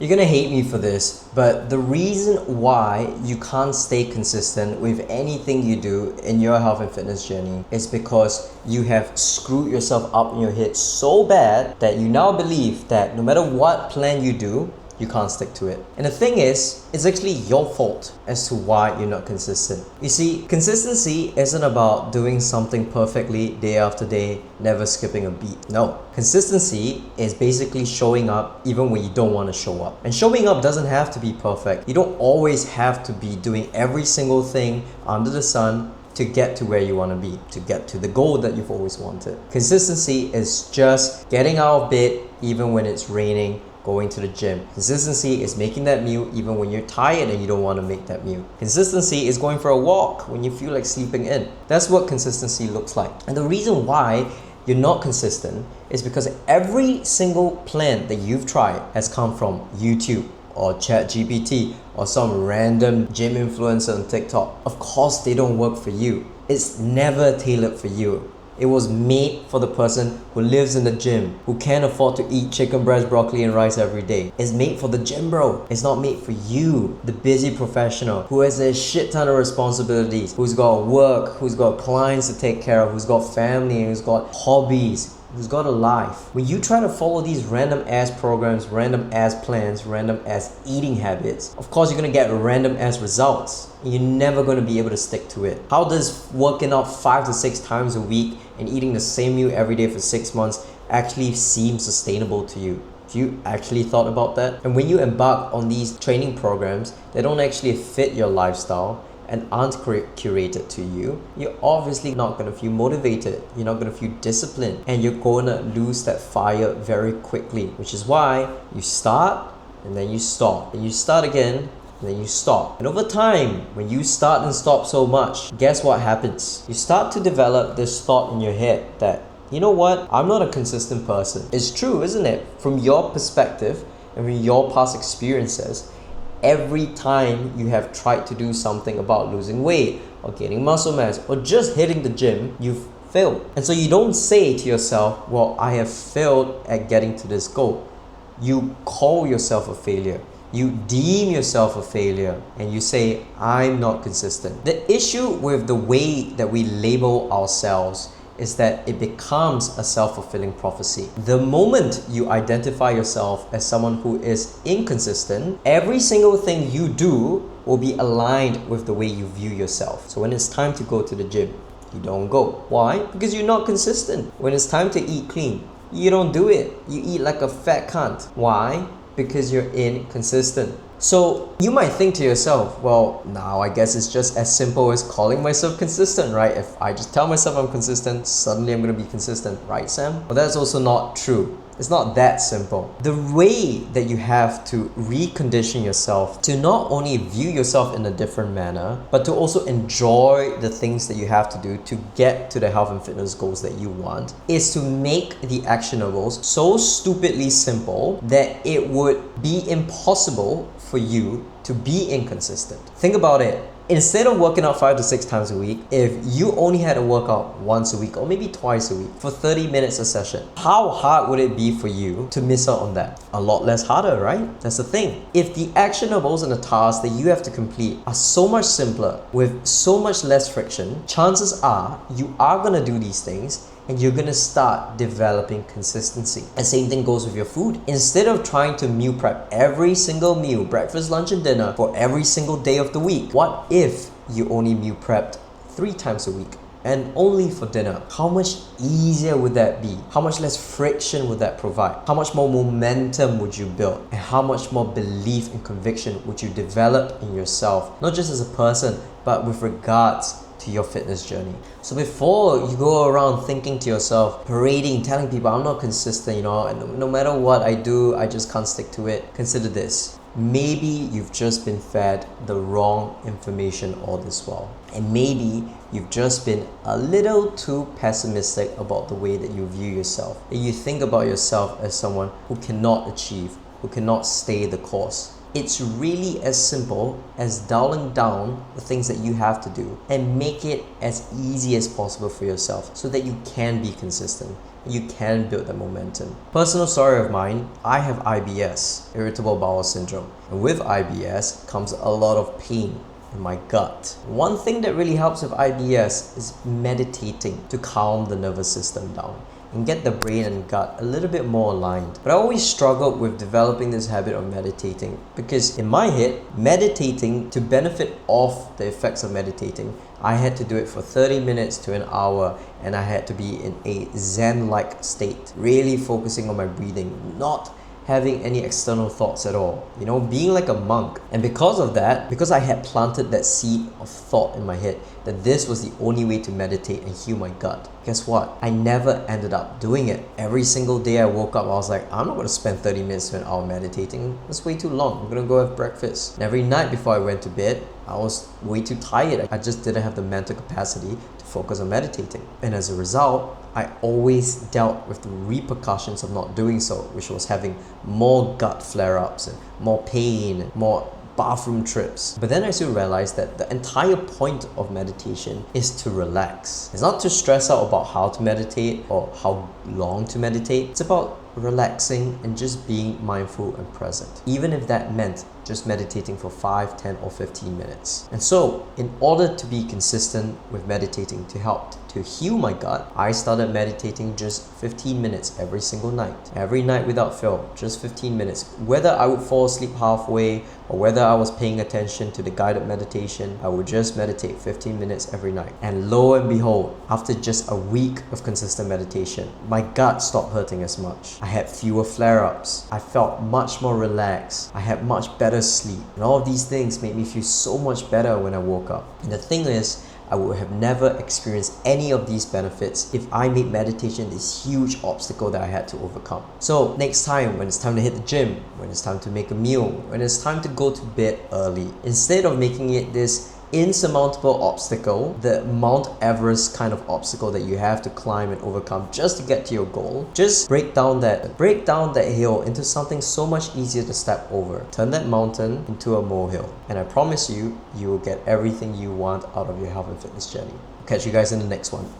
You're gonna hate me for this, but the reason why you can't stay consistent with anything you do in your health and fitness journey is because you have screwed yourself up in your head so bad that you now believe that no matter what plan you do, you can't stick to it. And the thing is, it's actually your fault as to why you're not consistent. You see, consistency isn't about doing something perfectly day after day, never skipping a beat. No. Consistency is basically showing up even when you don't want to show up. And showing up doesn't have to be perfect. You don't always have to be doing every single thing under the sun to get to where you want to be, to get to the goal that you've always wanted. Consistency is just getting out of bed even when it's raining, going to the gym. Consistency is making that meal even when you're tired and you don't want to make that meal. Consistency is going for a walk when you feel like sleeping in. That's what consistency looks like. And the reason why you're not consistent is because every single plan that you've tried has come from YouTube or ChatGPT or some random gym influencer on TikTok. Of course they don't work for you. It's never tailored for you. It was made for the person who lives in the gym, who can't afford to eat chicken breast, broccoli and rice every day. It's made for the gym bro. It's not made for you, the busy professional who has a shit ton of responsibilities, who's got work, who's got clients to take care of, who's got family, who's got hobbies, who's got a life. When you try to follow these random ass programs, random ass plans, random ass eating habits, of course you're gonna get random ass results. You're never gonna be able to stick to it. How does working out 5 to 6 times a week and eating the same meal every day for 6 months actually seem sustainable to you? Have you actually thought about that? And when you embark on these training programs that don't actually fit your lifestyle and aren't curated to you, you're obviously not gonna feel motivated, you're not gonna feel disciplined, and you're gonna lose that fire very quickly, which is why you start and then you stop, and you start again and then you stop. And over time, when you start and stop so much, guess what happens? You start to develop this thought in your head that, you know what, I'm not a consistent person. It's true, isn't it? From your perspective and from your past experiences, every time you have tried to do something about losing weight or gaining muscle mass or just hitting the gym, you've failed. And so you don't say to yourself, well, I have failed at getting to this goal. You call yourself a failure. You deem yourself a failure and you say, I'm not consistent. The issue with the way that we label ourselves is that it becomes a self-fulfilling prophecy. The moment you identify yourself as someone who is inconsistent, every single thing you do will be aligned with the way you view yourself. So when it's time to go to the gym, you don't go. Why? Because you're not consistent. When it's time to eat clean, you don't do it. You eat like a fat cunt. Why? Because you're inconsistent. So you might think to yourself, well, now I guess it's just as simple as calling myself consistent, right? If I just tell myself I'm consistent, suddenly I'm going to be consistent, right, Sam? But that's also not true. It's not that simple. The way that you have to recondition yourself to not only view yourself in a different manner, but to also enjoy the things that you have to do to get to the health and fitness goals that you want, is to make the actionables so stupidly simple that it would be impossible for you to be inconsistent. Think about it. Instead of working out 5 to 6 times a week, if you only had to work out once a week or maybe twice a week for 30 minutes a session, how hard would it be for you to miss out on that? A lot less harder, right? That's the thing. If the actionables and the tasks that you have to complete are so much simpler with so much less friction, chances are you are gonna do these things and you're gonna start developing consistency. And same thing goes with your food. Instead of trying to meal prep every single meal, breakfast, lunch, and dinner for every single day of the week, what if you only meal prepped 3 times a week and only for dinner? How much easier would that be? How much less friction would that provide? How much more momentum would you build? And how much more belief and conviction would you develop in yourself? Not just as a person, but with regards to your fitness journey. So before you go around thinking to yourself, parading, telling people I'm not consistent, and no matter what I do, I just can't stick to it, consider this. Maybe you've just been fed the wrong information all this while. And maybe you've just been a little too pessimistic about the way that you view yourself. And you think about yourself as someone who cannot achieve, who cannot stay the course. It's really as simple as dialing down the things that you have to do and make it as easy as possible for yourself so that you can be consistent. You can build that momentum. Personal story of mine, I have IBS, irritable bowel syndrome. And with IBS comes a lot of pain in my gut. One thing that really helps with IBS is meditating to calm the nervous system down and get the brain and gut a little bit more aligned. But I always struggled with developing this habit of meditating because in my head, meditating, to benefit off the effects of meditating, I had to do it for 30 minutes to an hour, and I had to be in a Zen-like state, really focusing on my breathing, not having any external thoughts at all, being like a monk. And because of that, because I had planted that seed of thought in my head that this was the only way to meditate and heal my gut, guess what? I never ended up doing it. Every single day I woke up, I was like, I'm not going to spend 30 minutes to an hour meditating. That's way too long. I'm going to go have breakfast. And every night before I went to bed, I was way too tired. I just didn't have the mental capacity to focus on meditating. And as a result, I always dealt with the repercussions of not doing so, which was having more gut flare-ups and more pain and more bathroom trips. But then I still realized that the entire point of meditation is to relax. It's not to stress out about how to meditate or how long to meditate. It's about relaxing and just being mindful and present, even if that meant just meditating for 5, 10 or 15 minutes. And so in order to be consistent with meditating to help to heal my gut, I started meditating just 15 minutes every single night. Every night without fail, just 15 minutes. Whether I would fall asleep halfway or whether I was paying attention to the guided meditation, I would just meditate 15 minutes every night. And lo and behold, after just a week of consistent meditation, my gut stopped hurting as much. I had fewer flare-ups. I felt much more relaxed. I had much better sleep. And all of these things made me feel so much better when I woke up. And the thing is, I would have never experienced any of these benefits if I made meditation this huge obstacle that I had to overcome. So next time, when it's time to hit the gym, when it's time to make a meal, when it's time to go to bed early, instead of making it this insurmountable obstacle, the Mount Everest kind of obstacle that you have to climb and overcome just to get to your goal, just break down that hill into something so much easier to step over. Turn that mountain into a molehill, and I promise you, you will get everything you want out of your health and fitness journey. Catch you guys in the next one.